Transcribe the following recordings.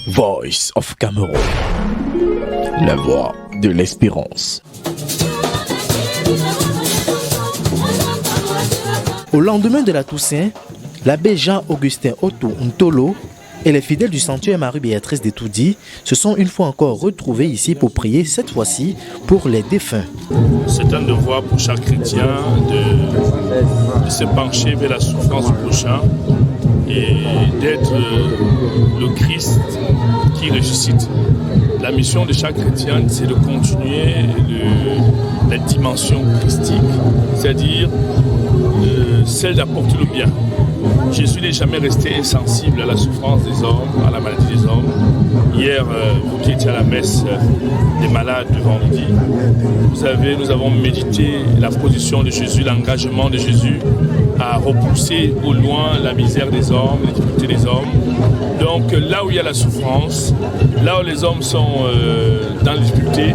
Voice of Cameroun, la voix de l'espérance. Au lendemain de la Toussaint, l'abbé Jean-Augustin Otto Ntolo et les fidèles du sanctuaire Marie-Béatrice d'Etoudi se sont une fois encore retrouvés ici pour prier, cette fois-ci pour les défunts. C'est un devoir pour chaque chrétien de se pencher vers la souffrance du prochain et d'être le Christ qui ressuscite. La mission de chaque chrétien, c'est de continuer la dimension christique, c'est-à-dire celle d'apporter le bien. Jésus n'est jamais resté insensible à la souffrance des hommes, à la maladie des hommes. Hier, vous qui étiez à la messe des malades de vendredi, nous avons médité la position de Jésus, l'engagement de Jésus à repousser au loin la misère des hommes, les difficultés des hommes. Donc là où il y a la souffrance, là où les hommes sont dans les difficultés,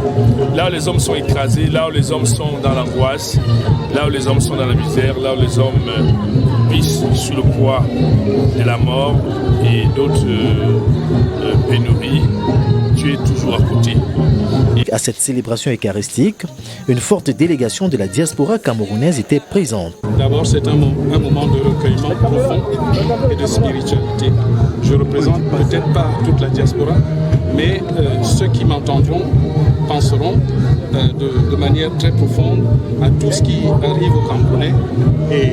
là où les hommes sont écrasés, là où les hommes sont dans l'angoisse, là où les hommes sont dans la misère, là où les hommes vivent sous le poids de la mort et d'autres pénuries, tu es toujours à côté. À cette célébration eucharistique, une forte délégation de la diaspora camerounaise était présente. D'abord, c'est un moment de recueillement profond et de spiritualité. Je représente peut-être pas toute la diaspora, mais ceux qui m'entendront penseront de manière très profonde à tout ce qui arrive au Camerounais et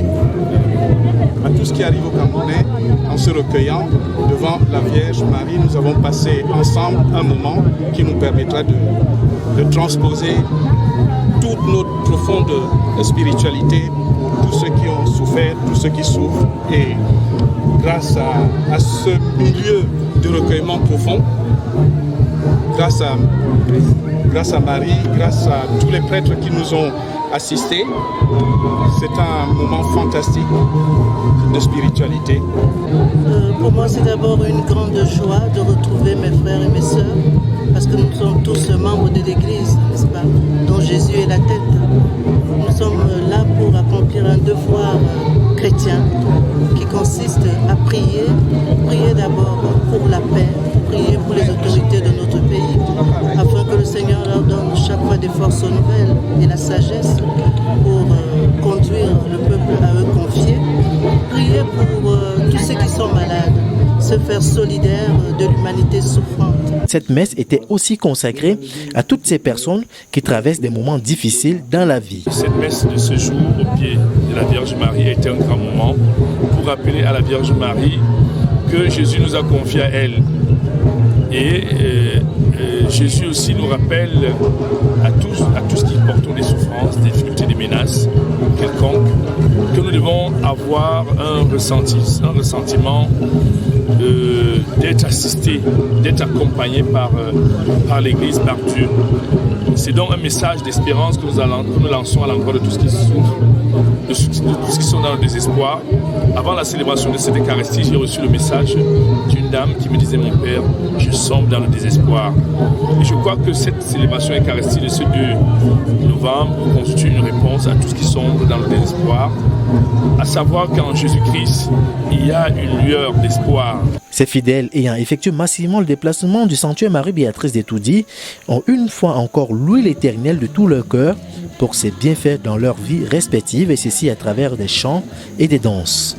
à tout ce qui arrive au Camerounais en se recueillant devant la Vierge Marie. Nous avons passé ensemble un moment qui nous permettra de transposer toute notre profonde spiritualité pour tous ceux qui ont souffert, tous ceux qui souffrent. Et grâce à ce milieu de recueillement profond, grâce à Marie, grâce à tous les prêtres qui nous ont assistés, c'est un moment fantastique de spiritualité. Pour moi, c'est d'abord une grande joie de retrouver mes frères et mes sœurs, parce que nous sommes tous membres de l'Église, n'est-ce pas, dont Jésus est la tête. Nous sommes là pour accomplir un devoir chrétien qui consiste à prier d'abord pour la paix, prier pour les autorités de notre pays, afin que le Seigneur leur donne chaque fois des forces nouvelles et la sagesse pour conduire le peuple à eux confier. Prier pour tous ceux qui sont malades, se faire solidaire de l'humanité souffrante. Cette messe était aussi consacrée à toutes ces personnes qui traversent des moments difficiles dans la vie. Cette messe de ce jour au pied de la Vierge Marie a été un grand moment pour rappeler à la Vierge Marie que Jésus nous a confié à elle. Et Jésus aussi nous rappelle à tous qui portons des souffrances, des difficultés, des menaces quelconques, que nous devons avoir un ressentiment d'être assistés, d'être accompagnés par l'Église, par Dieu. C'est donc un message d'espérance que nous lançons à l'endroit de tous qui souffrent, de tous qui sont dans le désespoir. Avant la célébration de cette Eucharistie, j'ai reçu le message d'une dame qui me disait « Mon Père, je sombre dans le désespoir ». Et je crois que cette célébration Eucharistie de ce 2 novembre constitue une réponse à tous qui sombrent dans le désespoir, à savoir qu'en Jésus-Christ, il y a une lueur d'espoir. Ces fidèles ayant effectué massivement le déplacement du sanctuaire Marie-Béatrice d'Etoudi ont une fois encore loué l'Éternel de tout leur cœur pour ses bienfaits dans leur vie respective, et ceci à travers des chants et des danses.